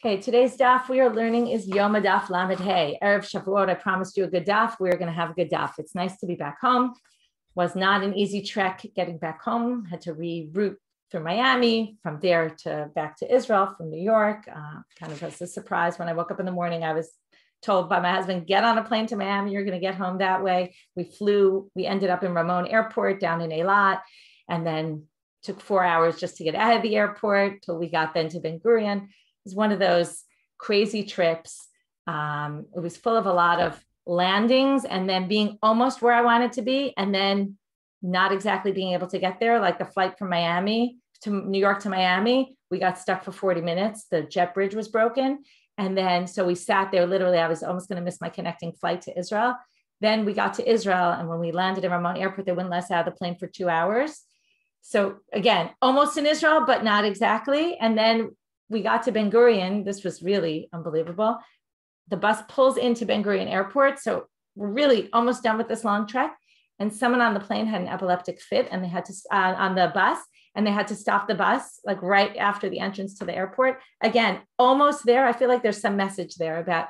Okay, today's daf we are learning is Yoma daf Lamed Hey. Erev Shavuot, I promised you a good daf. We're going to have a good daf. It's nice to be back home. Was not an easy trek getting back home. Had to reroute through Miami, from there to back to Israel from New York. Kind of as a surprise when I woke up in the morning, I was told by my husband, get on a plane to Miami. You're going to get home that way. We ended up in Ramon Airport down in Eilat, and then took 4 hours just to get out of the airport till we got then to Ben Gurion. It was one of those crazy trips. It was full of a lot of landings and then being almost where I wanted to be and then not exactly being able to get there. Like the flight from Miami to New York to Miami, we got stuck for 40 minutes. The jet bridge was broken. And then, so we sat there, literally, I was almost going to miss my connecting flight to Israel. Then we got to Israel. And when we landed in Ramon Airport, they wouldn't let us out of the plane for 2 hours. So again, almost in Israel, but not exactly. And then we got to Ben Gurion. This was really unbelievable. The bus pulls into Ben Gurion Airport. So we're really almost done with this long trek. And someone on the plane had an epileptic fit and they had to, on the bus, and they had to stop the bus like right after the entrance to the airport. Again, almost there. I feel like there's some message there about,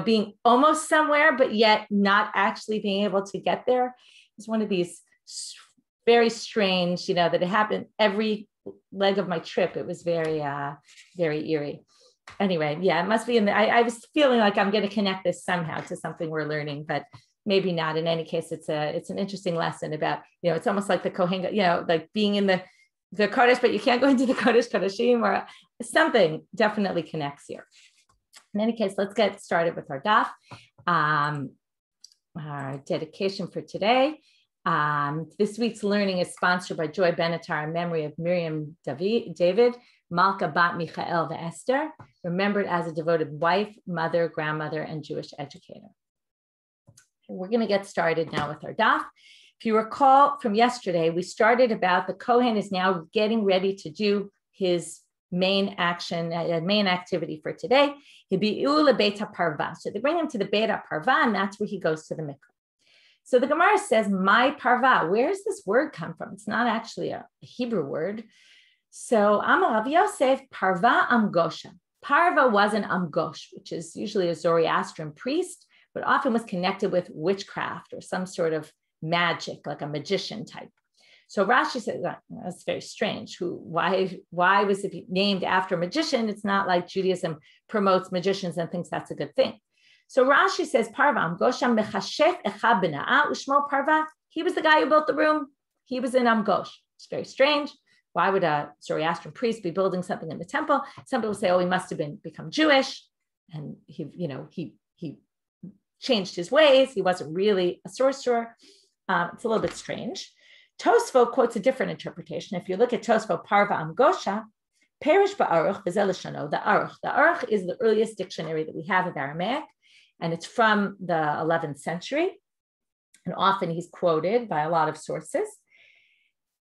being almost somewhere, but yet not actually being able to get there. It's one of these very strange, that it happened every leg of my trip. It was very, very eerie. Anyway, yeah, it must be I was feeling like I'm going to connect this somehow to something we're learning, but maybe not. In any case, it's an interesting lesson about, it's almost like the Kohen, like being in the Kodesh, but you can't go into the Kodesh Kodeshim, or something definitely connects here. In any case, let's get started with our daf. Our dedication for today. This week's learning is sponsored by Joy Benatar in memory of Miriam David, Malka Bat Michael Esther, remembered as a devoted wife, mother, grandmother, and Jewish educator. We're going to get started now with our daf. If you recall from yesterday, we started about the Kohen is now getting ready to do his main activity for today. He'll be Ula Beta Parva. So they bring him to the Beta Parva, and that's where he goes to the mikvah. So the Gemara says, my parva, where does this word come from? It's not actually a Hebrew word. So Amar Rav Yosef, parva amgosha. Parva was an amgosh, which is usually a Zoroastrian priest, but often was connected with witchcraft or some sort of magic, like a magician type. So Rashi says, that's very strange. Why was it named after a magician? It's not like Judaism promotes magicians and thinks that's a good thing. So Rashi says, Parva Amgosh mechashef echa b'na'a ushmo Parva. He was the guy who built the room. He was in Amgosh. It's very strange. Why would a Zoroastrian priest be building something in the temple? Some people say, oh, he must have become Jewish, and he changed his ways. He wasn't really a sorcerer. It's a little bit strange. Tosfo quotes a different interpretation. If you look at Tosfo, Parva Amgosha, Perish ba'aruch v'zel l'shano. The Aruch is the earliest dictionary that we have of Aramaic. And it's from the 11th century. And often he's quoted by a lot of sources.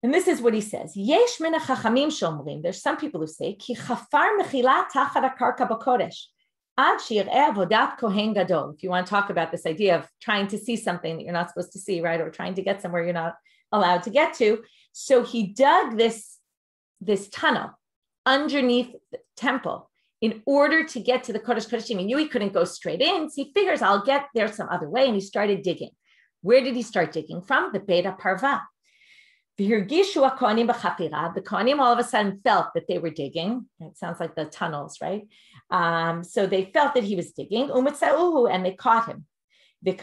And this is what he says. Yesh min ha'chachamim shomrim. There's some people who say, Ki chafar mechila tachat ha'karka b'kodesh. Ad shir'eh avodat kohen gadol. If you want to talk about this idea of trying to see something that you're not supposed to see, right? Or trying to get somewhere you're not allowed to get to. So he dug this tunnel underneath the temple in order to get to the Kodesh Kodeshim. He knew he couldn't go straight in. So he figures I'll get there some other way. And he started digging. Where did he start digging from? The Beta Parva. The Kohanim all of a sudden felt that they were digging. It sounds like the tunnels, right? So they felt that he was digging. And they caught him. And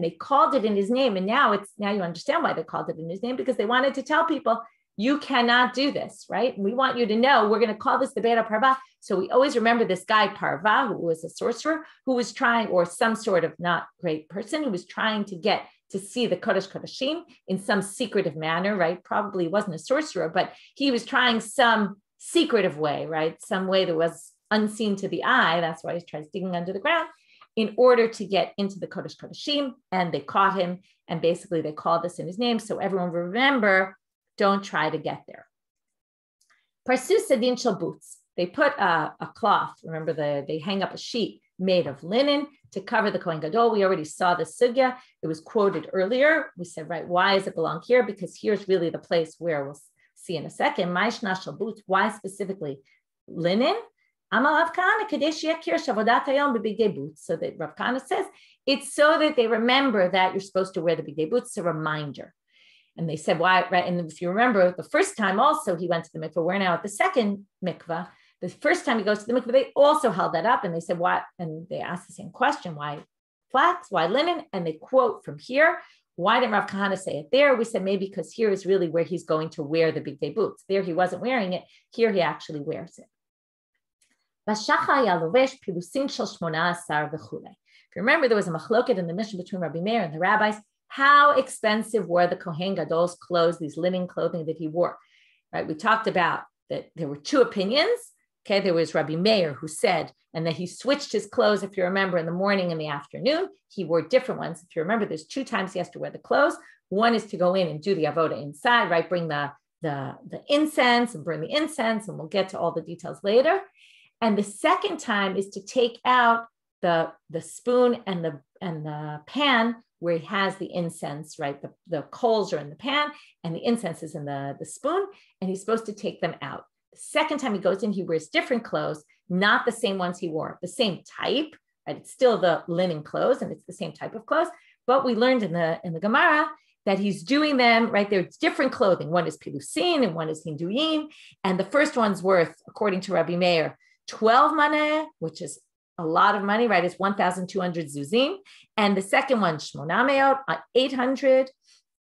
they called it in his name. And now you understand why they called it in his name, because they wanted to tell people, you cannot do this, right? And we want you to know, we're going to call this the Beta Parva. So we always remember this guy, Parva, who was a sorcerer, who was trying, or some sort of not great person, who was trying to get to see the Kodesh Kodeshim in some secretive manner, right? Probably wasn't a sorcerer, but he was trying some secretive way, right? Some way that was unseen to the eye. That's why he tries digging under the ground in order to get into the Kodesh Kodeshim. And they caught him. And basically they called this in his name. So everyone remember, don't try to get there. Parsu Sadin shel boots. They put a cloth. Remember, they hang up a sheet made of linen to cover the Kohen Gadol. We already saw the sugya. It was quoted earlier. We said, right, why does it belong here? Because here's really the place where we'll see in a second. Ma'ishna shel boots. Why specifically linen? Amar Rav Kahana Kadesh Yakir Shavodat Hayom b'Big Day boots. So that Rav Kahana says it's so that they remember that you're supposed to wear the Big Day boots. It's a reminder. And they said, why? Right. And if you remember, the first time also he went to the mikvah. We're now at the second mikvah. The first time he goes to the mikvah, they also held that up. And they said, why? And they asked the same question, why flax? Why linen? And they quote from here. Why didn't Rav Kahana say it there? We said maybe because here is really where he's going to wear the Big Day boots. There he wasn't wearing it. Here he actually wears it. If you remember, there was a machloket in the mission between Rabbi Meir and the rabbis. How expensive were the Kohen Gadol's clothes, these linen clothing that he wore? Right? We talked about that there were two opinions. Okay, there was Rabbi Meir who said, and that he switched his clothes, if you remember, in the morning and the afternoon. He wore different ones. If you remember, there's two times he has to wear the clothes. One is to go in and do the avoda inside, right? Bring the incense and burn the incense, and we'll get to all the details later. And the second time is to take out the spoon and the pan where he has the incense, right? The coals are in the pan and the incense is in the spoon, and he's supposed to take them out. The second time he goes in, he wears different clothes, not the same ones he wore, the same type, right? It's still the linen clothes and it's the same type of clothes, but we learned in the Gemara that he's doing them, right? There's different clothing. One is pilusin and one is hinduim. And the first one's worth, according to Rabbi Meir, 12 maneh, which is a lot of money, right? It's 1,200 zuzim. And the second one, shmona meot, 800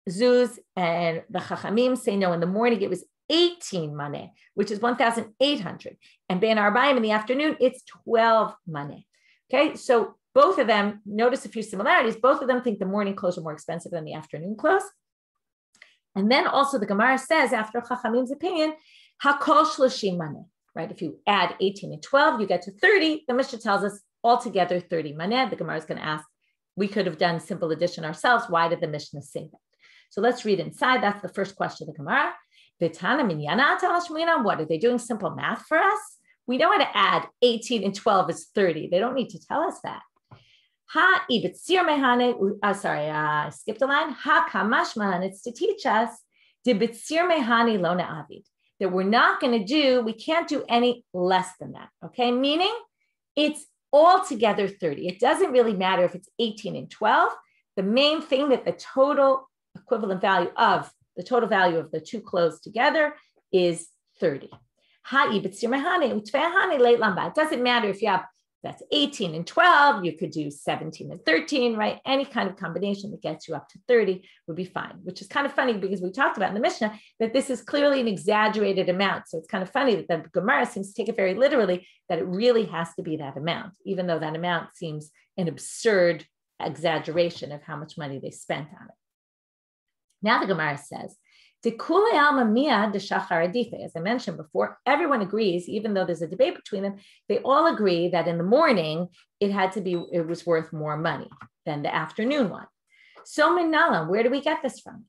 zuz. And the chachamim say no, in the morning it was 18 maneh, which is 1,800. And bein arbaim in the afternoon, it's 12 maneh. Okay, so both of them, notice a few similarities. Both of them think the morning clothes are more expensive than the afternoon clothes. And then also the Gemara says, after Chachamim's opinion, hakol shloshim maneh, right? If you add 18 and 12, you get to 30. The Mishnah tells us altogether 30 maneh. The Gemara is going to ask, we could have done simple addition ourselves. Why did the Mishnah say that? So let's read inside. That's the first question of the Gemara. What are they doing simple math for us? We know how to add 18 and 12 is 30. They don't need to tell us that. I skipped a line. It's to teach us that we're not going to do, we can't do any less than that. Okay, meaning it's altogether 30. It doesn't really matter if it's 18 and 12. The main thing that the total equivalent value of the two clothes together is 30. It doesn't matter if you have, that's 18 and 12, you could do 17 and 13, right? Any kind of combination that gets you up to 30 would be fine, which is kind of funny because we talked about in the Mishnah that this is clearly an exaggerated amount. So it's kind of funny that the Gemara seems to take it very literally that it really has to be that amount, even though that amount seems an absurd exaggeration of how much money they spent on it. Now the Gemara says, as I mentioned before, everyone agrees, even though there's a debate between them, they all agree that in the morning, it was worth more money than the afternoon one. So Minalam, where do we get this from?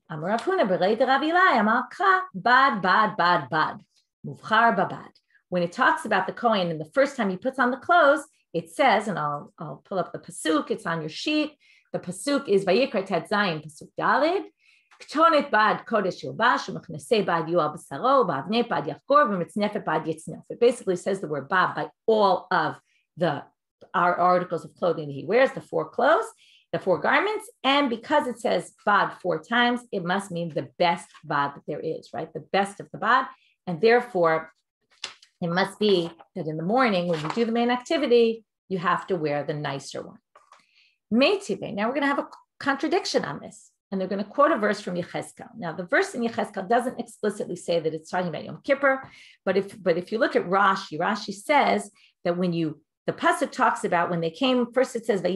When it talks about the Kohen and the first time he puts on the clothes, it says, and I'll pull up the pasuk, it's on your sheet. The pasuk is Vayikra Tet Zayin, pasuk Daled. It basically says the word bad by all of our articles of clothing that he wears, the four clothes, the four garments. And because it says bad 4 times, it must mean the best bad that there is, right? The best of the bad. And therefore, it must be that in the morning, when you do the main activity, you have to wear the nicer one. Now we're going to have a contradiction on this. And they're going to quote a verse from Yechezkel. Now, the verse in Yechezkel doesn't explicitly say that it's talking about Yom Kippur, but if you look at Rashi says that the pasuk talks about when they came, first it says, this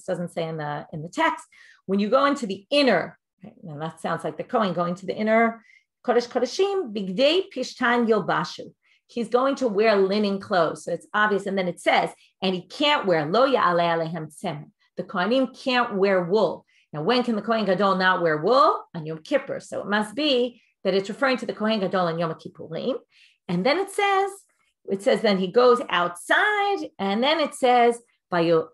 doesn't say in the text, when you go into the inner, right, and that sounds like the Kohen going to the inner Kodesh Kodeshim, Bigdei Pishtan Yilbashu. He's going to wear linen clothes. So it's obvious. And then it says, and he can't wear Lo Ya'aleh Alehem Tzemer. The Kohanim can't wear wool. Now, when can the Kohen Gadol not wear wool? On Yom Kippur. So it must be that it's referring to the Kohen Gadol on Yom Kippurim. And then it says then he goes outside, and then it says, Rashi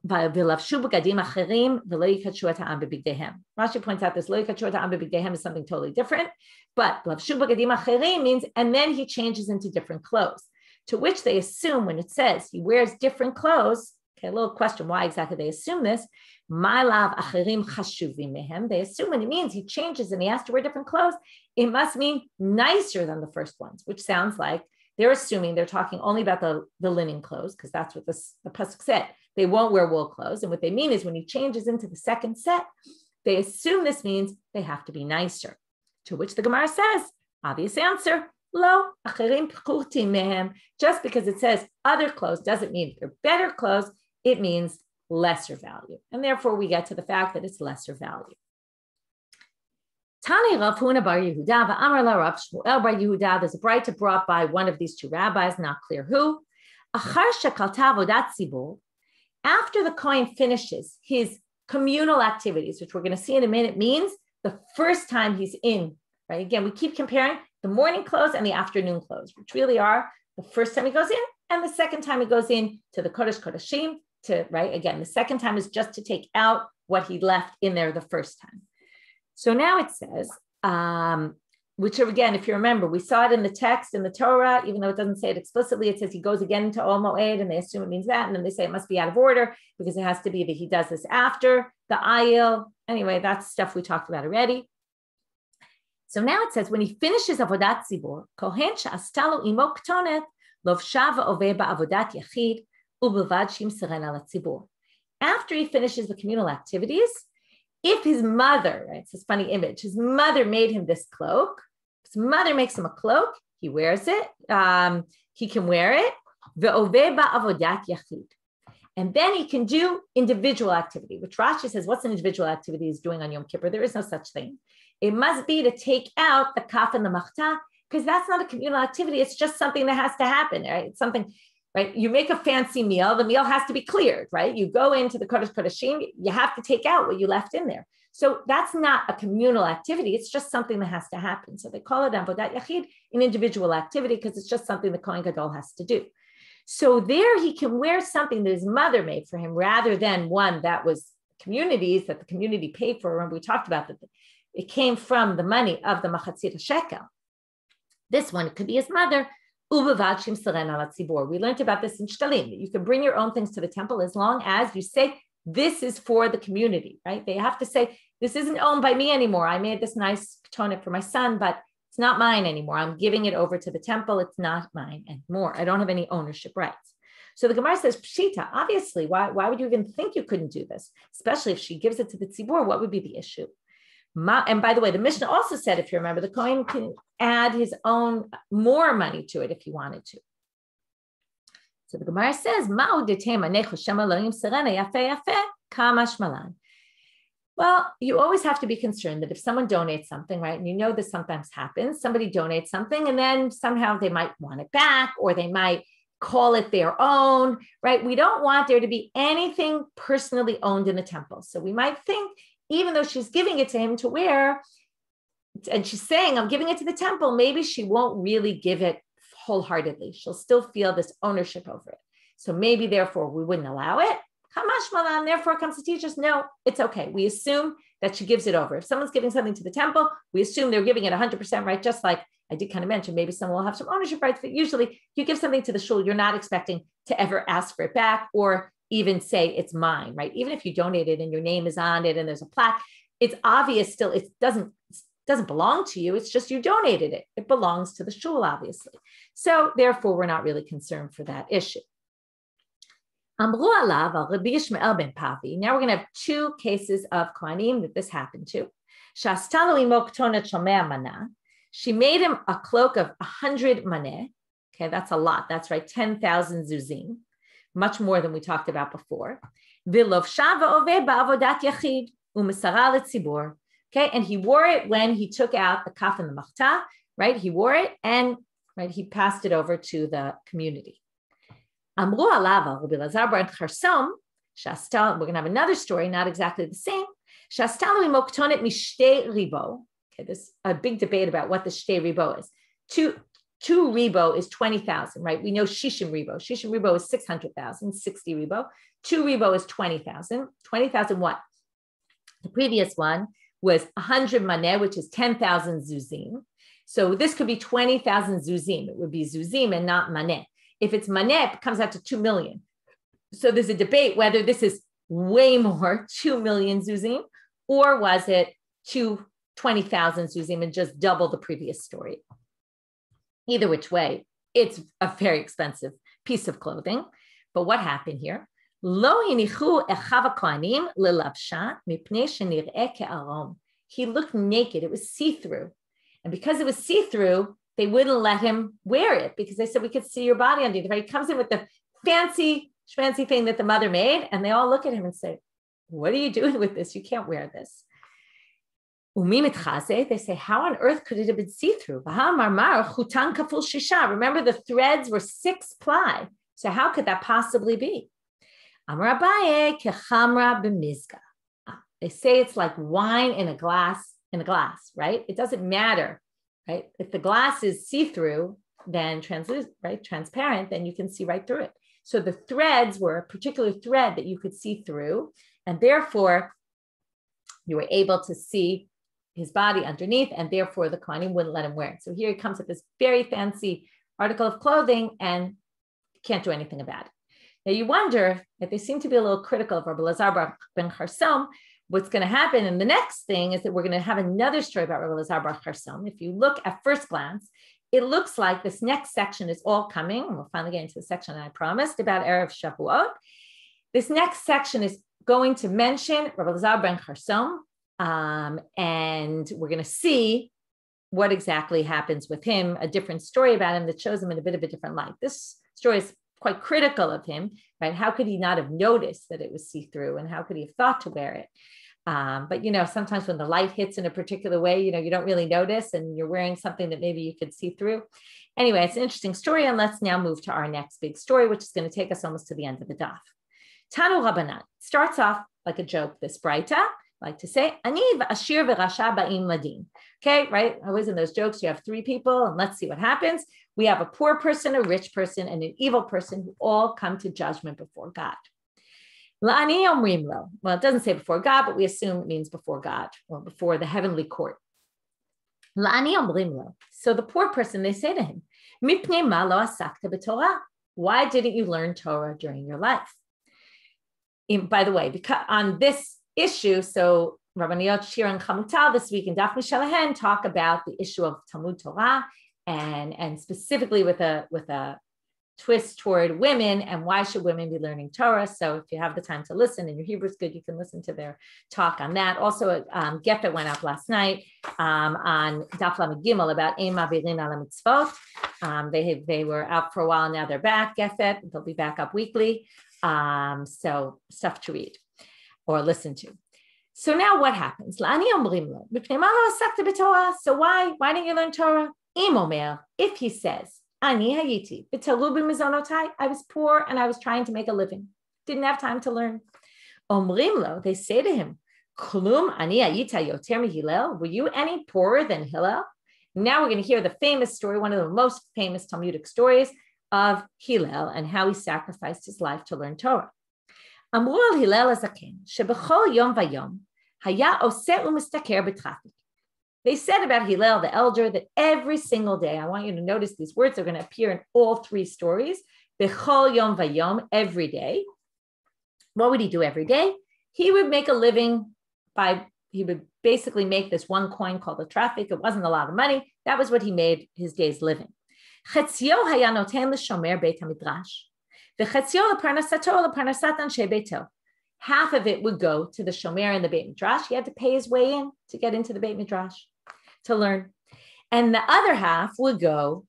points out this Lo Yikatshu et ha'am bebigdeihem is something totally different, but Lavshu b'gadim acherim means, and then he changes into different clothes. To which they assume when it says he wears different clothes, okay, a little question, why exactly they assume this? They assume when it means he changes and he has to wear different clothes, it must mean nicer than the first ones, which sounds like they're assuming they're talking only about the linen clothes, because that's what the pasuk said. They won't wear wool clothes. And what they mean is when he changes into the second set, they assume this means they have to be nicer. To which the Gemara says, obvious answer, lo, acherim p'churtim mehem. Just because it says other clothes doesn't mean they're better clothes. It means lesser value. And therefore we get to the fact that it's lesser value. Tani Rav Huna bar Yehuda v'amar la Rav Shmuel bar Yehuda. There's a brayta brought by one of these two rabbis, not clear who. Achar shekalta avodat tzibur. After the Kohen finishes his communal activities, which we're going to see in a minute, means the first time he's in, right? Again, we keep comparing the morning clothes and the afternoon clothes, which really are the first time he goes in and the second time he goes in to the Kodesh Kodashim, right? Again, the second time is just to take out what he left in there the first time. So now it says, which again, if you remember, we saw it in the text in the Torah, even though it doesn't say it explicitly, it says he goes again into Ol Moed, and they assume it means that. And then they say it must be out of order because it has to be that he does this after the Ayil. Anyway, that's stuff we talked about already. So now it says, when he finishes Avodat Tzibur, Kohen she'astalo imo ktonet, lovsha v'oveh ba'avodat yachid, u'belvad shimseren al hatzibur. After he finishes the communal activities, if his mother, right, it's this funny image, his mother made him this cloak, his mother makes him a cloak, he wears it, he can wear it, ve'oveh ba'avodat yachid. And then he can do individual activity, which Rashi says, what's an individual activity he's doing on Yom Kippur? There is no such thing. It must be to take out the kaf and the machta, because that's not a communal activity. It's just something that has to happen, right? It's something, right? You make a fancy meal, the meal has to be cleared, right? You go into the Kodesh Kodashim, you have to take out what you left in there. So that's not a communal activity. It's just something that has to happen. So they call it Avodat Yachid, an individual activity, because it's just something the Kohen Gadol has to do. So there he can wear something that his mother made for him rather than one that was communities that the community paid for. Remember, we talked about that. It came from the money of the Machatzit Shekel. This one, it could be his mother. We learned about this in Shkalim, that you can bring your own things to the temple as long as you say, this is for the community, right? They have to say, this isn't owned by me anymore. I made this nice ketonet for my son, but it's not mine anymore. I'm giving it over to the temple. It's not mine anymore. I don't have any ownership rights. So the Gemara says, Pshita, obviously, why would you even think you couldn't do this? Especially if she gives it to the tzibur, what would be the issue? And by the way, the Mishnah also said, if you remember, the Kohen can add his own more money to it if he wanted to. So the Gemara says, well, you always have to be concerned that if someone donates something, right, and you know this sometimes happens, somebody donates something and then somehow they might want it back or they might call it their own, right? We don't want there to be anything personally owned in the temple. So we might think, even though she's giving it to him to wear, and she's saying, I'm giving it to the temple, maybe she won't really give it wholeheartedly. She'll still feel this ownership over it. So maybe, therefore, we wouldn't allow it. Kamash malan, therefore, comes to teach us, no, it's okay. We assume that she gives it over. If someone's giving something to the temple, we assume they're giving it 100%, right? Just like I did kind of mention, maybe someone will have some ownership rights, but usually you give something to the shul, you're not expecting to ever ask for it back or even say it's mine, right? Even if you donate it and your name is on it and there's a plaque, it's obvious still, it doesn't belong to you. It's just you donated it. It belongs to the shul, obviously. So therefore, we're not really concerned for that issue. Now we're going to have two cases of Kohanim that this happened to. She made him a cloak of 100 maneh. Okay, that's a lot. That's right, 10,000 zuzim. Much more than we talked about before. Okay, and he wore it when he took out the kaf and the machta, right? He wore it and right, he passed it over to the community. We're going to have another story, not exactly the same. Okay, there's a big debate about what the shtei ribo is. Two ribo is 20,000, right? We know shishim ribo. Shishim ribo is 600,000, 60 ribo. 2 ribo is 20,000. 20,000 what? The previous one was 100 maneh, which is 10,000 zuzim. So this could be 20,000 zuzim. It would be zuzim and not maneh. If it's maneh, it comes out to 2 million. So there's a debate whether this is way more, 2 million zuzim, or was it 20,000 zuzim and just double the previous story. Either which way, it's a very expensive piece of clothing. But what happened here? Lo hinichu echav hakohanim lelavsha mipnei shenireh ke'arom. He looked naked. It was see-through. And because it was see-through, they wouldn't let him wear it because they said, we could see your body underneath. Right? He comes in with the fancy thing that the mother made, and they all look at him and say, what are you doing with this? You can't wear this. They say, how on earth could it have been see-through? Remember, the threads were 6 ply. So how could that possibly be? They say it's like wine in a glass, right? It doesn't matter, right? If the glass is see-through, then transparent, then you can see right through it. So the threads were a particular thread that you could see through, and therefore you were able to see his body underneath, and therefore the Kohanim wouldn't let him wear it. So here he comes with this very fancy article of clothing and can't do anything about it. Now you wonder that they seem to be a little critical of Rabbi Elazar ben Charsom. What's going to happen in the next thing is that we're going to have another story about Rabbi Elazar ben Charsom. If you look at first glance, it looks like this next section is all coming, and we'll finally get into the section I promised about Erev Shavuot. This next section is going to mention Rabbi Elazar ben Charsom, and we're going to see what exactly happens with him, a different story about him that shows him in a bit of a different light. This story is quite critical of him, right? How could he not have noticed that it was see-through, and how could he have thought to wear it? But, sometimes when the light hits in a particular way, you don't really notice, and you're wearing something that maybe you could see through. Anyway, it's an interesting story. And let's now move to our next big story, which is going to take us almost to the end of the daf. Tanu Rabbanit starts off like a joke, this Braita, like to say, Ani v'ashir v'rasha ba'im ladin. Okay, right? Always in those jokes, you have 3 people, and let's see what happens. We have a poor person, a rich person, and an evil person who all come to judgment before God. La'ani omrim lo. Well, it doesn't say before God, but we assume it means before God or before the heavenly court. La'ani omrim lo. So the poor person, they say to him, Mipnei ma lo asakta b'Torah. Why didn't you learn Torah during your life? By the way, because on this issue, so Rabbanit, Shiur, and Chamutal this week in Daf Mishalahen talk about the issue of Talmud Torah and specifically with a twist toward women and why should women be learning Torah. So if you have the time to listen and your Hebrew is good, you can listen to their talk on that. Also, Geffen went up last night on Daf Lamed Gimel about Ein Mavirin Ala Mitzvot. They were out for a while, now they're back, Geffen. They'll be back up weekly. So stuff to read or listen to. So now what happens? So why didn't you learn Torah? If he says, I was poor and I was trying to make a living, didn't have time to learn. They say to him, were you any poorer than Hillel? Now we're going to hear the famous story, one of the most famous Talmudic stories of Hillel and how he sacrificed his life to learn Torah. They said about Hillel, the elder, that every single day, I want you to notice these words are going to appear in all 3 stories, bechol yom vayom, every day. What would he do every day? He would make a living he would basically make this one coin called a traffic. It wasn't a lot of money. That was what he made his day's living. Chetzio haya noten l'shomer beit hamidrash, v'chetzio leparnasato leparnasat anshe beito. Half of it would go to the shomer in the Beit Midrash. He had to pay his way in to get into the Beit Midrash to learn. And the other half would go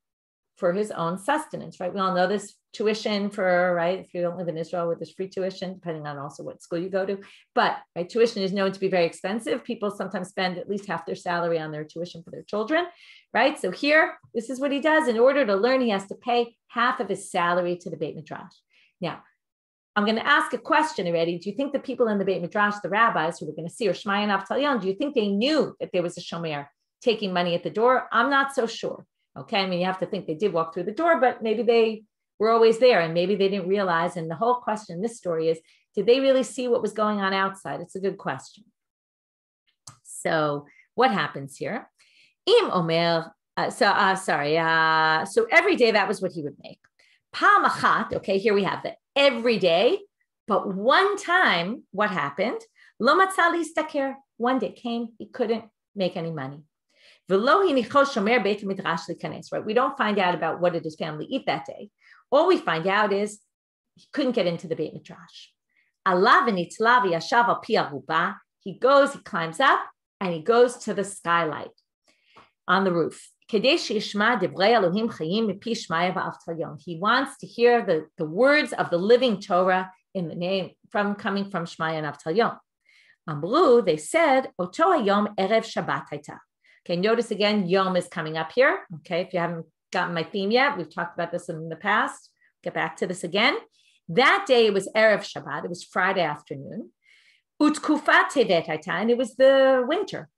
for his own sustenance, right? We all know this tuition for, right? If you don't live in Israel with this free tuition, depending on also what school you go to. But right, tuition is known to be very expensive. People sometimes spend at least half their salary on their tuition for their children, right? So here, this is what he does. In order to learn, he has to pay half of his salary to the Beit Midrash. Now, I'm going to ask a question already. Do you think the people in the Beit Midrash, the rabbis who were going to see, or Shmaya and Avtalion, do you think they knew that there was a shomer taking money at the door? I'm not so sure. Okay, I mean, you have to think they did walk through the door, but maybe they were always there and maybe they didn't realize. And the whole question in this story is, did they really see what was going on outside? It's a good question. So what happens here? So every day that was what he would make. Pa'am achat, okay, here we have the every day, but one time, what happened? Lo matzah listaker. One day came, he couldn't make any money. Right? We don't find out about what did his family eat that day. All we find out is he couldn't get into the Beit Midrash. He goes, he climbs up, and he goes to the skylight on the roof. He wants to hear the words of the living Torah in the name coming from Shmaya and Avtal Yom. They said, Oto hayom erev Shabbat hayta. Okay, notice again, Yom is coming up here. Okay, if you haven't gotten my theme yet, we've talked about this in the past. Get back to this again. That day it was erev Shabbat. It was Friday afternoon. Utkufat tevet hayta, and it was the winter.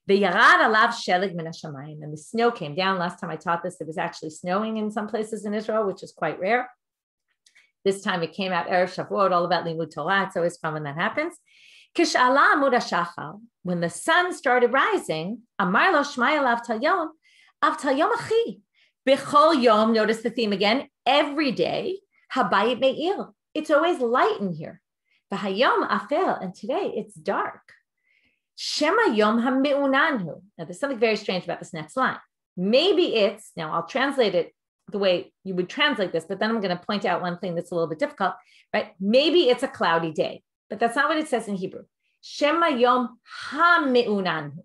And the snow came down. Last time I taught this, it was actually snowing in some places in Israel, which is quite rare. This time it came out Erev Shavuot, all about Limud Torah. It's always fun when that happens. When the sun started rising, Amar lo Shmaya Avtal Yom achi. Bechol Yom, notice the theme again, every day, Habayit Me'ir. It's always light in here. V'hayom afel, and today it's dark. Shema Yom HaMe'unanhu. Now, there's something very strange about this next line. Maybe it's, now I'll translate it the way you would translate this, but then I'm going to point out one thing that's a little bit difficult, right? Maybe it's a cloudy day, but that's not what it says in Hebrew. Shema Yom HaMe'unanhu.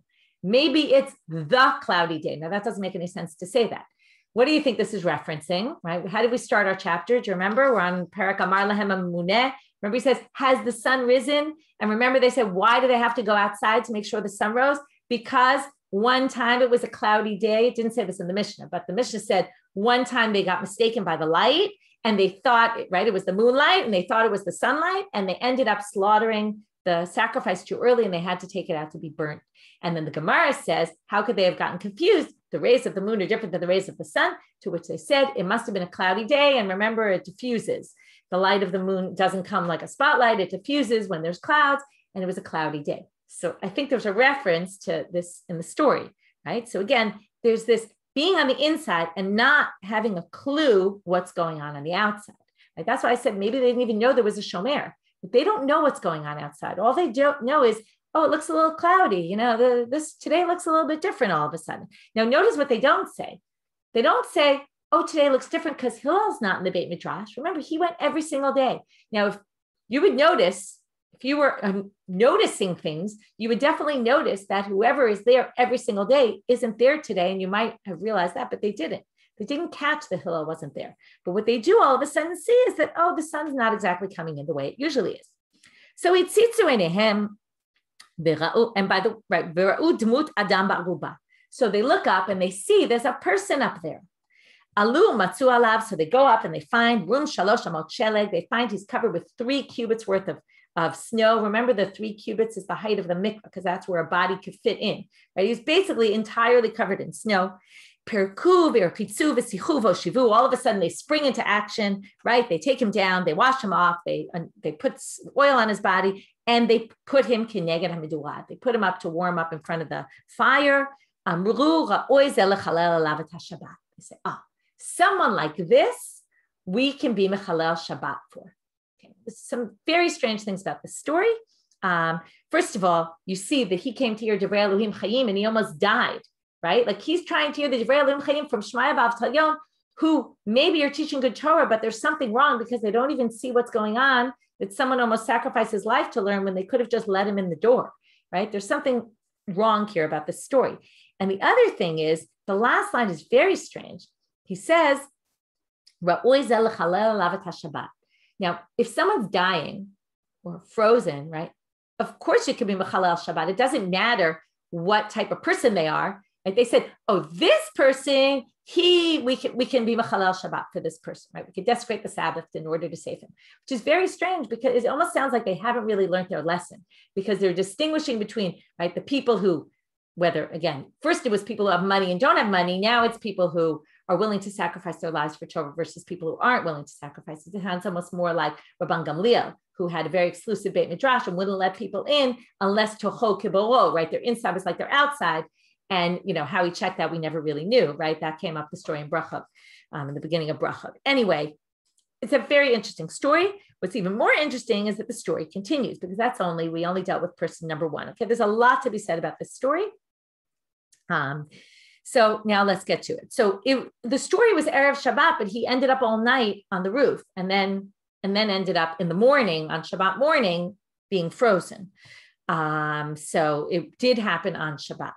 Maybe it's the cloudy day. Now, that doesn't make any sense to say that. What do you think this is referencing, right? How did we start our chapter? Do you remember? We're on Parak Amar Lahem HaMemuneh. Remember, he says, has the sun risen? And remember, they said, why do they have to go outside to make sure the sun rose? Because one time it was a cloudy day. It didn't say this in the Mishnah, but the Mishnah said one time they got mistaken by the light and they thought, right, it was the moonlight and they thought it was the sunlight and they ended up slaughtering the sacrifice too early and they had to take it out to be burnt. And then the Gemara says, how could they have gotten confused? The rays of the moon are different than the rays of the sun, to which they said it must have been a cloudy day. And remember, it diffuses. The light of the moon doesn't come like a spotlight. It diffuses when there's clouds, and it was a cloudy day. So I think there's a reference to this in the story, right? So again, there's this being on the inside and not having a clue what's going on the outside. Right? That's why I said maybe they didn't even know there was a shomer. But they don't know what's going on outside. All they don't know is, oh, it looks a little cloudy. You know, this today looks a little bit different all of a sudden. Now, notice what they don't say. They don't say, oh, today looks different because Hillel's not in the Beit Midrash. Remember, he went every single day. Now, if you would notice, if you were noticing things, you would definitely notice that whoever is there every single day isn't there today. And you might have realized that, but they didn't. They didn't catch the Hillel wasn't there. But what they do all of a sudden see is that, oh, the sun's not exactly coming in the way it usually is. So itzitzu enehem, and by the right, dmut adam ba'ruba. So they look up and they see there's a person up there. Alu matzu alav. So they go up and they find rum shalosh amot sheleg. They find he's covered with 3 cubits worth of snow. Remember, the 3 cubits is the height of the mikvah because that's where a body could fit in. Right? He's basically entirely covered in snow. Perku, verkitzu, v'sichu, v'shivu. All of a sudden, they spring into action. Right? They take him down. They wash him off. They put oil on his body, and they put him kineged hamidulad. They put him up to warm up in front of the fire. They say, someone like this, we can be mechalel Shabbat for. Okay. Some very strange things about this story. First of all, you see that he came to hear Divrei Elohim Chayim and he almost died, right? Like he's trying to hear the Divrei Elohim Chayim from Shmaya Avtal Yom, who maybe are teaching good Torah, but there's something wrong because they don't even see what's going on, that someone almost sacrificed his life to learn when they could have just let him in the door, right? There's something wrong here about this story. And the other thing is, the last line is very strange. He says, now, if someone's dying or frozen, right, of course you can be mechalel Shabbat. It doesn't matter what type of person they are. Right? They said, oh, this person, we can be mechalel Shabbat for this person, right? We can desecrate the Sabbath in order to save him, which is very strange because it almost sounds like they haven't really learned their lesson because they're distinguishing between, right, the people who, whether, again, first it was people who have money and don't have money. Now it's people who are willing to sacrifice their lives for Torah versus people who aren't willing to sacrifice. It sounds almost more like Rabban Gamliel, who had a very exclusive Beit Midrash and wouldn't let people in unless toho kiboro, right? Their inside was like their outside. And, you know, how he checked that, we never really knew, right? That came up the story in Bracha. in the beginning of Brachot. Anyway, it's a very interesting story. What's even more interesting is that the story continues, because we only dealt with person number one. Okay, there's a lot to be said about this story. So now let's get to it. So the story was Erev Shabbat, but he ended up all night on the roof, and then ended up in the morning, on Shabbat morning, being frozen. So it did happen on Shabbat.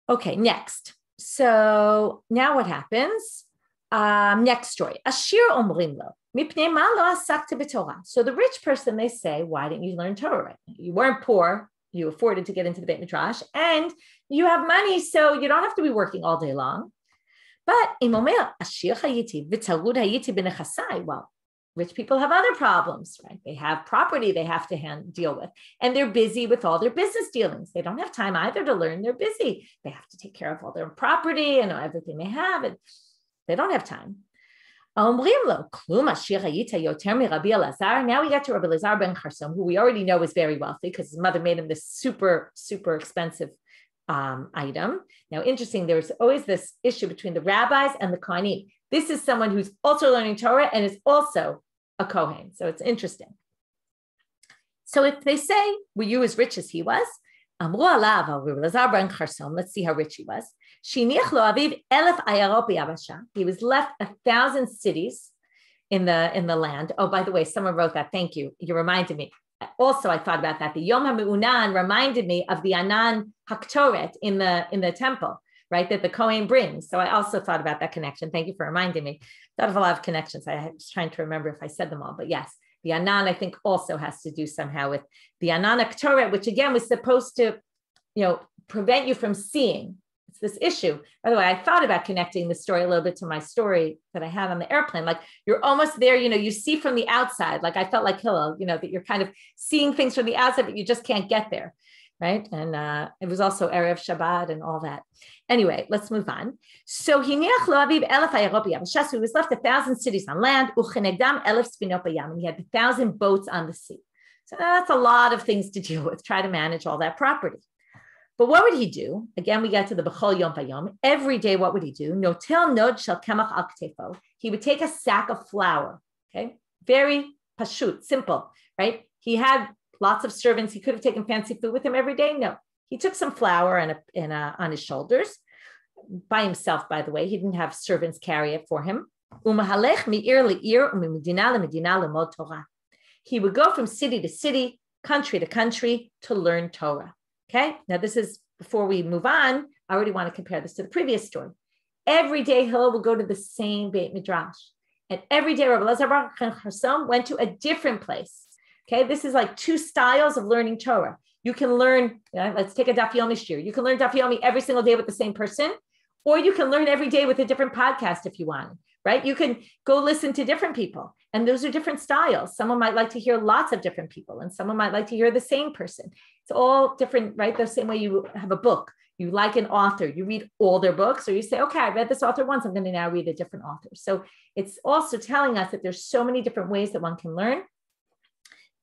Okay, next. So now what happens? Next story. Ashir omrim lo. Mipnei ma lo asakta b'Torah. So the rich person, they say, why didn't you learn Torah right now? You weren't poor. You afforded to get into the Beit Midrash, and you have money, so you don't have to be working all day long. But well, rich people have other problems, right? They have property they have to deal with, and they're busy with all their business dealings. They don't have time either to learn. They're busy. They have to take care of all their property and everything they have, and they don't have time. Now we get to Rabbi Elazar ben Charsom, who we already know is very wealthy because his mother made him this super, super expensive item. Now, interesting, there's always this issue between the rabbis and the Kohanim. This is someone who's also learning Torah and is also a Kohen. So it's interesting. So if they say, were you as rich as he was? Let's see how rich he was. He was left 1,000 cities in the land. Oh, by the way, someone wrote that. Thank you. You reminded me. Also, I thought about that. The Yom HaMe'unan reminded me of the Anan Haktoret in the temple, right, that the Kohen brings. So I also thought about that connection. Thank you for reminding me. Thought of a lot of connections. I was trying to remember if I said them all, but yes, the Anan, I think, also has to do somehow with the Anan Haktoret, which again was supposed to, prevent you from seeing. It's this issue. By the way, I thought about connecting the story a little bit to my story that I had on the airplane. Like, you're almost there, you see from the outside. Like, I felt like Hillel, that you're kind of seeing things from the outside, but you just can't get there, right? And it was also Erev Shabbat and all that. Anyway, let's move on. So he was left 1,000 cities on land, and he had 1,000 boats on the sea. So that's a lot of things to deal with, try to manage all that property. But what would he do? Again, we get to the B'chol Yom Vayom. Every day, what would he do? Notel nod shel kemach al ktefo. He would take a sack of flour. Okay, very pashut, simple, right? He had lots of servants. He could have taken fancy food with him every day. No, he took some flour on his shoulders by himself. By the way, he didn't have servants carry it for him. Umahalech mi'ir le'ir u'mimedina le'medina lemod Torah. He would go from city to city, country to country to learn Torah. Okay, now this is, before we move on, I already want to compare this to the previous story. Every day Hillel will go to the same Beit Midrash. And every day Rabbi Elazar ben Charsom went to a different place. Okay, this is like two styles of learning Torah. You can learn, let's take a Daf Yomi Shiur. You can learn Daf Yomi every single day with the same person, or you can learn every day with a different podcast if you want, right? You can go listen to different people. And those are different styles. Someone might like to hear lots of different people, and someone might like to hear the same person. It's all different, right? The same way you have a book. You like an author, you read all their books, or you say, okay, I read this author once, I'm going to now read a different author. So it's also telling us that there's so many different ways that one can learn.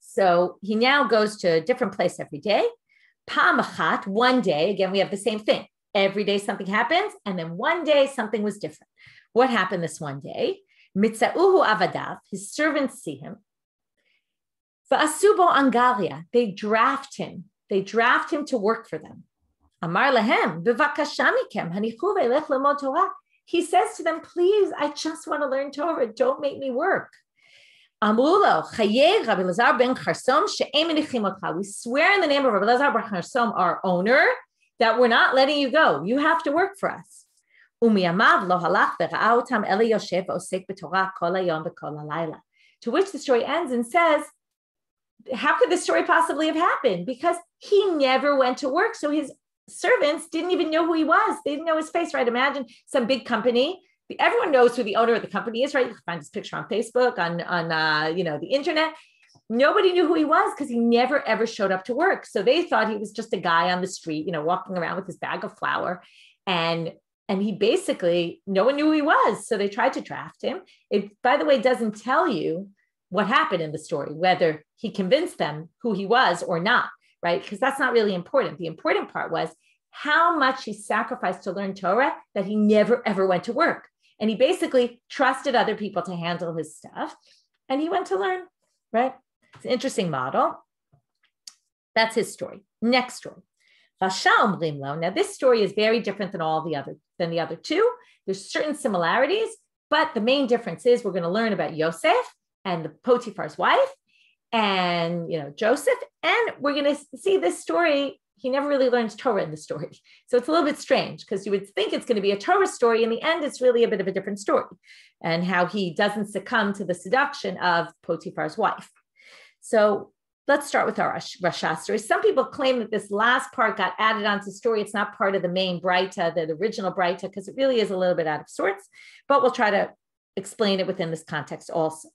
So he now goes to a different place every day. Pa'am achat, one day, again, we have the same thing. Every day something happens, and then one day something was different. What happened this one day? Mitzauhu avadav, his servants see him. Va'asubo angalia, they draft him to work for them. Amar lahem, b'vakasha mikem, hanichu ve'elech lemod Torah. He says to them, please, I just want to learn Torah. Don't make me work. Amru lo, chayei Rabbi Elazar ben Charsom she'em menichim otcha. We swear in the name of Rabbi Elazar ben Charsom, our owner, that we're not letting you go. You have to work for us. To which the story ends and says, how could this story possibly have happened? Because he never went to work. So his servants didn't even know who he was. They didn't know his face, right? Imagine some big company. Everyone knows who the owner of the company is, right? You can find his picture on Facebook, on the internet. Nobody knew who he was because he never, ever showed up to work. So they thought he was just a guy on the street, walking around with his bag of flour. And he basically, no one knew who he was. So they tried to draft him. It, by the way, doesn't tell you what happened in the story, whether he convinced them who he was or not, right? Because that's not really important. The important part was how much he sacrificed to learn Torah that he never, ever went to work. And he basically trusted other people to handle his stuff. And he went to learn, right? It's an interesting model. That's his story. Next story. Now, this story is very different than the other two. There's certain similarities, but the main difference is we're going to learn about Yosef and the Potiphar's wife and, Joseph. And we're going to see this story. He never really learns Torah in the story. So it's a little bit strange because you would think it's going to be a Torah story. In the end, it's really a bit of a different story and how he doesn't succumb to the seduction of Potiphar's wife. So let's start with our Rasha story. Some people claim that this last part got added onto the story. It's not part of the main Braita, the original Braita, because it really is a little bit out of sorts, but we'll try to explain it within this context also.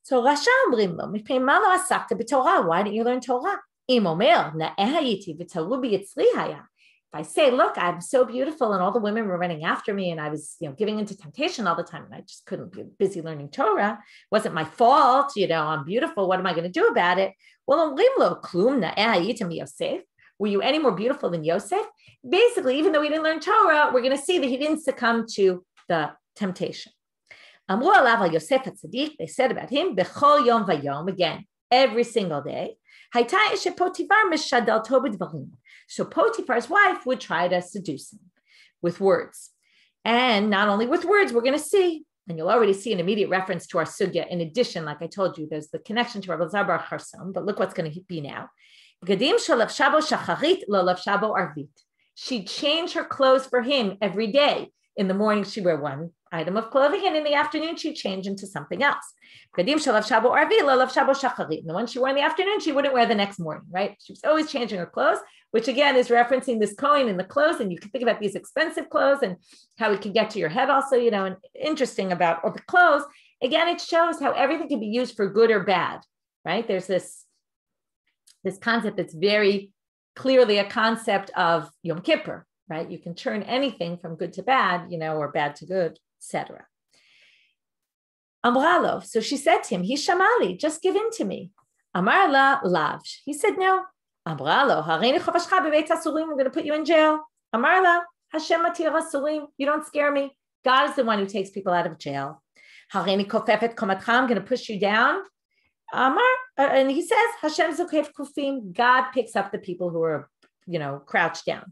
So Rasha omrim lo, mipnei ma lo asakta b'Torah? Why didn't you learn Torah? Im omer, na'eh hayiti v'taru biyitzri haya. If I say, look, I'm so beautiful and all the women were running after me and I was, giving into temptation all the time and I just couldn't be busy learning Torah. Wasn't my fault. I'm beautiful. What am I going to do about it? Well, were you any more beautiful than Yosef? Basically, even though he didn't learn Torah, we're going to see that he didn't succumb to the temptation. They said about him, b'chol yom vayom, again, every single day. So Potiphar's wife would try to seduce him with words. And not only with words, we're going to see, and you'll already see an immediate reference to our sugya. In addition, like I told you, there's the connection to Rabbi Zar Bar Charsom, but look what's going to be now. She'd change her clothes for him every day. In the morning, she'd wear one item of clothing, and in the afternoon, she'd change into something else. And the one she wore in the afternoon, she wouldn't wear the next morning, right? She was always changing her clothes, which again is referencing this coin in the clothes. And you can think about these expensive clothes and how it can get to your head also, and interesting about the clothes. Again, it shows how everything can be used for good or bad, right? There's this concept that's very clearly a concept of Yom Kippur, right? You can turn anything from good to bad, or bad to good, etc. Amralo. So she said to him, Hishamali, just give in to me. Amarla lav. He said, no. Amralo, hareini chavashcha bebeit hasurim. I'm going to put you in jail. Amarla, Hashem matir hasurim. You don't scare me. God is the one who takes people out of jail. Hareini kofefet komatcha. I'm going to push you down. Amar, and he says, Hashem zokef kufim. God picks up the people who are, crouched down.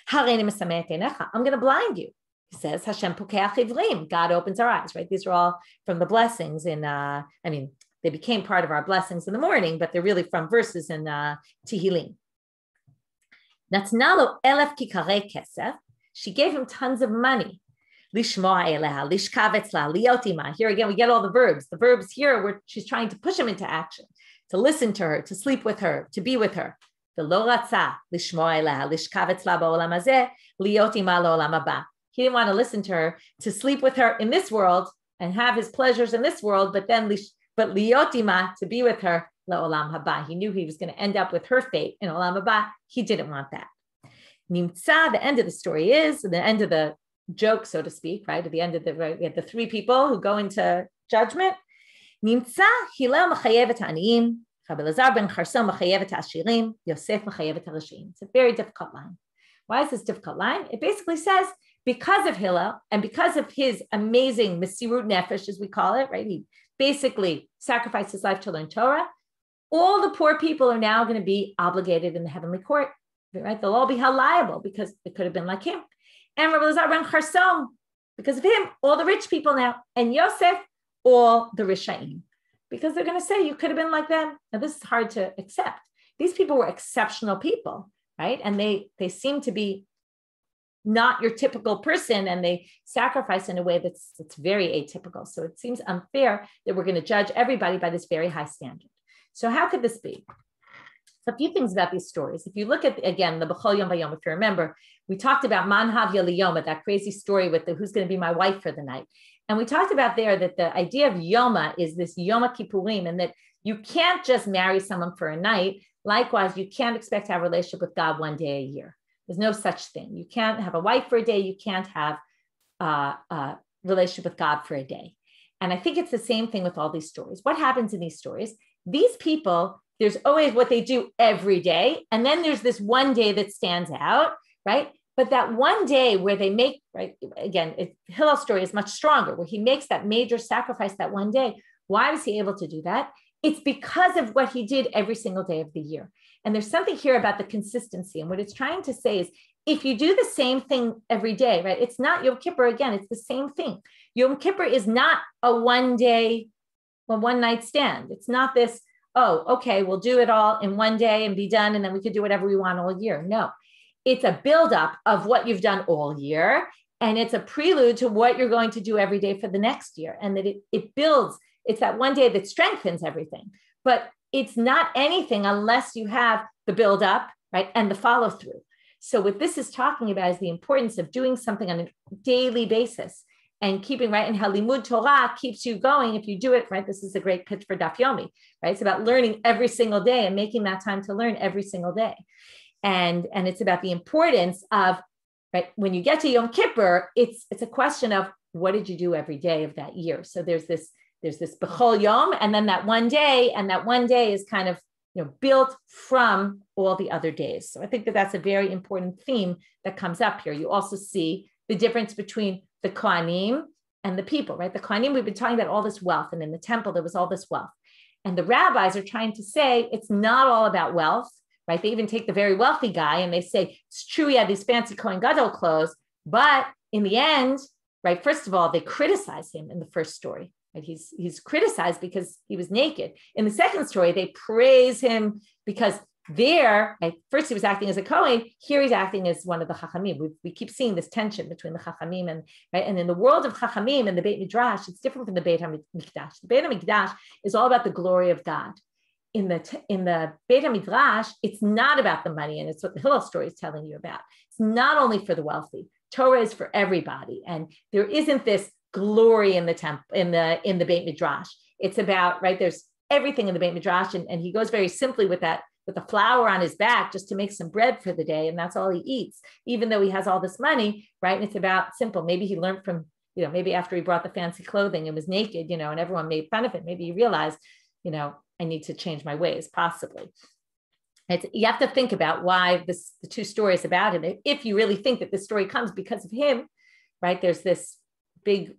Hareini mesameh einecha. I'm going to blind you. He says, Hashem pukeach ivrim. God opens our eyes, right? These are all from the blessings in, they became part of our blessings in the morning, but they're really from verses in Tehillim. Natnalo elef kikare kesef. She gave him tons of money. Lishmoa eleha, lishkavetzla, liotima. Here again, we get all the verbs. The verbs here, where she's trying to push him into action, to listen to her, to sleep with her, to be with her. V'lo ratza, lishmoa eleha, lishkavetzla ba'olam hazeh, liotima lo'olam haba. He didn't want to listen to her, to sleep with her in this world and have his pleasures in this world, but liotima, to be with her, la'olam haba. He knew he was going to end up with her fate in olam haba. He didn't want that. Nimtza, the end of the story is, the end of the joke, so to speak, right? At the end of we have the three people who go into judgment. Nimtza, Hillel mechayevet ha'aniyim, Rabbi Elazar ben Charsom mechayevet ha'ashirim, Yosef mechayevet ha'rashim. It's a very difficult line. Why is this difficult line? It basically says, because of Hillel and because of his amazing Mesirut Nefesh, as we call it, right? He basically sacrificed his life to learn Torah. All the poor people are now going to be obligated in the heavenly court, right? They'll all be held liable because it could have been like him. And Rabbi Elazar ben Charsom, because of him, all the rich people now, and Yosef, all the Rishaim, because they're going to say you could have been like them. Now this is hard to accept. These people were exceptional people, right? And they seem to be not your typical person, and they sacrifice in a way that's very atypical. So it seems unfair that we're going to judge everybody by this very high standard. So how could this be? So a few things about these stories. If you look at, again, the B'chol Yom Vayom, if you remember, we talked about Man Havya Yoma, that crazy story with who's going to be my wife for the night. And we talked about there that the idea of Yoma is this Yoma Kippurim, and that you can't just marry someone for a night. Likewise, you can't expect to have a relationship with God one day a year. There's no such thing. You can't have a wife for a day. You can't have a relationship with God for a day. And I think it's the same thing with all these stories. What happens in these stories? These people, there's always what they do every day. And then there's this one day that stands out, right? But that one day where they make, right, again, Hillel's story is much stronger, where he makes that major sacrifice that one day. Why was he able to do that? It's because of what he did every single day of the year. And there's something here about the consistency. And what it's trying to say is, if you do the same thing every day, right, it's not Yom Kippur again, it's the same thing. Yom Kippur is not a one night stand. It's not this, oh, okay, we'll do it all in one day and be done, and then we could do whatever we want all year. No, it's a buildup of what you've done all year. And it's a prelude to what you're going to do every day for the next year. And that it builds, it's that one day that strengthens everything. But it's not anything unless you have the buildup, right, and the follow through. So what this is talking about is the importance of doing something on a daily basis and keeping, right, and how limud Torah keeps you going if you do it, right? This is a great pitch for Daf Yomi, right? It's about learning every single day and making that time to learn every single day. And it's about the importance of, right, when you get to Yom Kippur, it's a question of what did you do every day of that year? So there's this B'chol Yom, and then that one day, and that one day is kind of, built from all the other days. So I think that that's a very important theme that comes up here. You also see the difference between the Kohanim and the people, right? The Kohanim, we've been talking about all this wealth, and in the temple, there was all this wealth. And the rabbis are trying to say it's not all about wealth, right? They even take the very wealthy guy and they say, it's true, he had these fancy Kohen Gadol clothes, but in the end, right, first of all, they criticize him in the first story. Right? He's criticized because he was naked. In the second story, they praise him because there, right, first he was acting as a Kohen, here he's acting as one of the Chachamim. We keep seeing this tension between the Chachamim and, right, and in the world of Chachamim and the Beit Midrash, it's different from the Beit HaMikdash. The Beit HaMikdash is all about the glory of God. In the Beit HaMidrash, it's not about the money, and it's what the Hillel story is telling you about. It's not only for the wealthy. Torah is for everybody, and there isn't this glory in the temple, in the Beit Midrash. It's about, right, there's everything in the Beit Midrash, and he goes very simply with that, with the flour on his back just to make some bread for the day, and that's all he eats, even though he has all this money, right? And it's about simple. Maybe he learned from, maybe after he brought the fancy clothing and was naked, and everyone made fun of it, maybe he realized, I need to change my ways, possibly. You have to think about why the two stories about him. If you really think that this story comes because of him, right? There's this big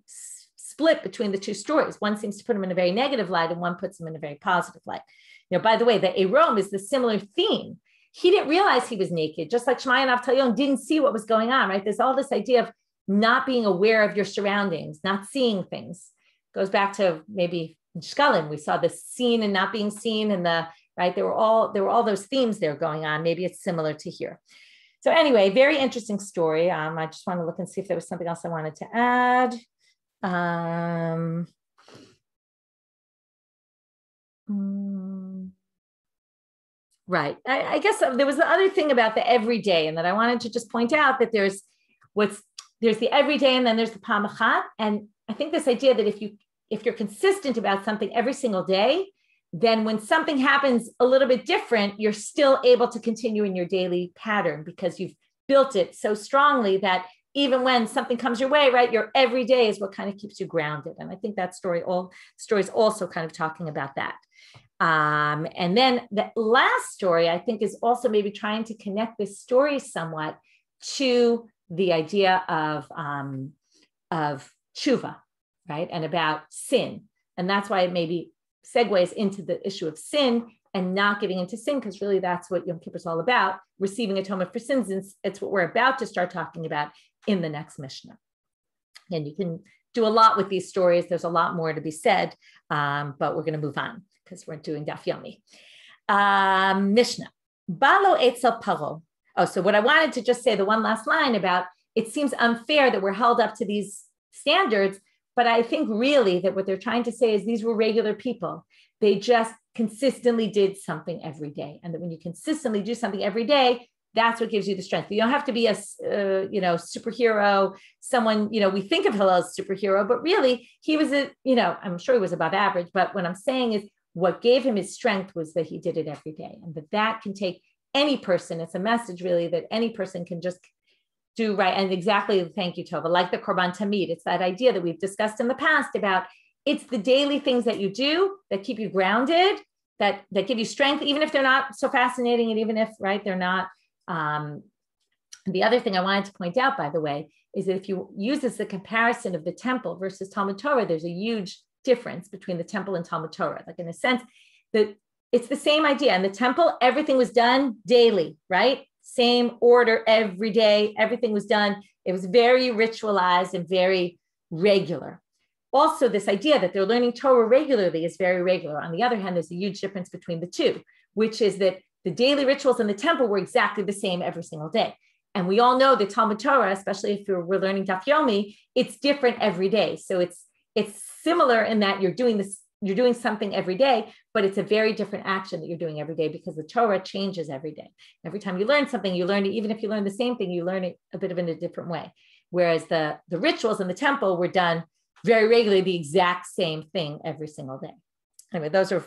split between the two stories. One seems to put him in a very negative light, and one puts him in a very positive light. By the way, the Arom is the similar theme. He didn't realize he was naked, just like Shmai and Avtalion didn't see what was going on, right? There's all this idea of not being aware of your surroundings, not seeing things. Goes back to maybe in Shkalim, we saw the seen and not being seen, and right, there were all those themes there going on. Maybe it's similar to here. So anyway, very interesting story. I just want to look and see if there was something else I wanted to add. Right. I guess there was the other thing about the everyday, and that I wanted to just point out that there's the everyday, and then there's the Pam Achat. And I think this idea that if you're consistent about something every single day, then when something happens a little bit different, you're still able to continue in your daily pattern because you've built it so strongly that even when something comes your way, right, your every day is what kind of keeps you grounded. And I think that story is also kind of talking about that. And then the last story, I think, is also maybe trying to connect this story somewhat to the idea of tshuva, right, and about sin. And that's why it maybe segues into the issue of sin and not getting into sin, because really that's what Yom Kippur is all about, receiving atonement for sins. And it's what we're about to start talking about in the next Mishnah. And you can do a lot with these stories. There's a lot more to be said, but we're going to move on because we're doing Daf Yomi. Mishnah. Balo etzel paro. Oh, so what I wanted to just say, the one last line about, it seems unfair that we're held up to these standards, but I think really that what they're trying to say is these were regular people. They just consistently did something every day. And that when you consistently do something every day, that's what gives you the strength. You don't have to be a, superhero, someone, we think of Hillel as superhero, but really he was I'm sure he was above average. But what I'm saying is what gave him his strength was that he did it every day. And that can take any person. It's a message really that any person can just do right. And exactly, thank you, Tova, like the Korban Tamid. It's that idea that we've discussed in the past about it's the daily things that you do that keep you grounded, that give you strength, even if they're not so fascinating, and even if, right, they're not And the other thing I wanted to point out, by the way, is that if you use this as a comparison of the temple versus Talmud Torah, there's a huge difference between the temple and Talmud Torah. Like in a sense that it's the same idea. In the temple, everything was done daily, right? Same order every day. Everything was done. It was very ritualized and very regular. Also, this idea that they're learning Torah regularly is very regular. On the other hand, there's a huge difference between the two, which is that the daily rituals in the temple were exactly the same every single day. And we all know that Talmud Torah, especially if we're learning Daf Yomi, it's different every day. So it's similar in that you're doing something every day, but it's a very different action that you're doing every day because the Torah changes every day. Every time you learn something, you learn it, even if you learn the same thing, you learn it a bit of in a different way. Whereas the rituals in the temple were done very regularly, the exact same thing every single day. Anyway, those are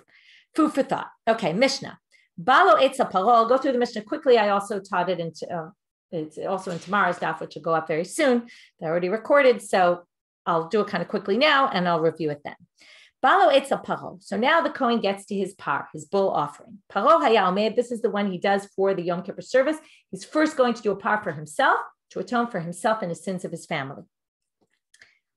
food for thought. Okay, Mishnah. Balo etza paro. I'll go through the Mishnah quickly. I also taught it it's also in tomorrow's daf, which will go up very soon. They're already recorded, so I'll do it kind of quickly now, and I'll review it then. Balo etza paro. So now the Kohen gets to his par, his bull offering. Paro haya omed. This is the one he does for the Yom Kippur service. He's first going to do a par for himself to atone for himself and the sins of his family.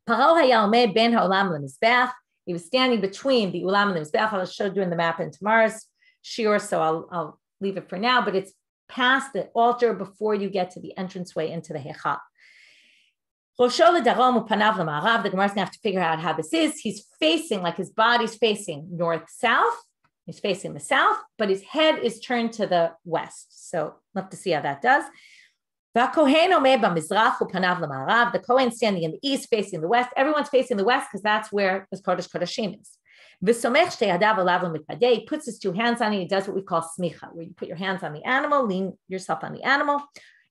Paro haya omed ben ha'olam lemizbech. He was standing between the ulam and the mizbech. I'll show you in the map in tomorrow's shiur, so I'll leave it for now, but it's past the altar before you get to the entranceway into the Hechal. The Gemara is going to have to figure out how this is. He's facing, like his body's facing north-south. He's facing the south, but his head is turned to the west. So we'll have to see how that does. The Kohen standing in the east, facing the west. Everyone's facing the west because that's where the Kodesh Kodashim is. He puts his two hands on it. He does what we call smicha, where you put your hands on the animal, lean yourself on the animal,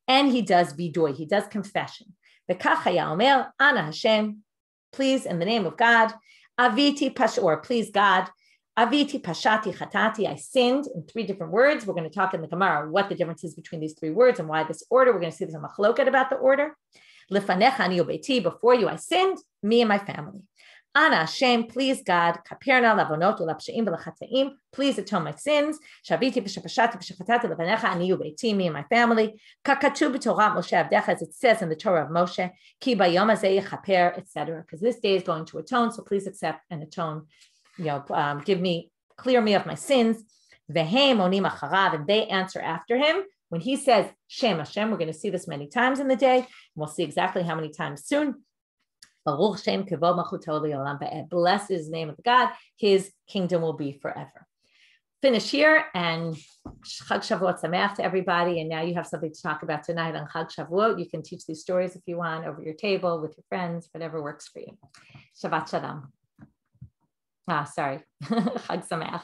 and he does vidoy. He does confession. Ana Hashem, please, in the name of God. Aviti pashor, please God. Aviti pashati chatati, I sinned, in 3 different words. We're going to talk in the Gemara what the difference is between these 3 words and why this order. We're going to see there's a machloket about the order. Lefanecha ani ubeiti, before you I sinned, me and my family. Ana Hashem, please God, kaperna lavonot ulapsheim v'lachataim, please atone my sins. Shaviti b'shapashati b'shachatati levanecha ani ubeiti, me and my family. Kakatu b'torah Moshe avdecha, as it says in the Torah of Moshe, ki bayom hazeh yechaper, etc. Because this day is going to atone, so please accept and atone. Clear me of my sins. Vehem onim acharav, and they answer after him. When he says Shem Hashem, we're going to see this many times in the day, and we'll see exactly how many times soon. Baruch Shem Kevod Malchuto Le'olam Va'ed. Blessed is the name of God. His kingdom will be forever. Finish here, and Chag Shavuot Sameach to everybody. And now you have something to talk about tonight on Chag Shavuot. You can teach these stories if you want over your table with your friends, whatever works for you. Shabbat Shalom. Chag Sameach.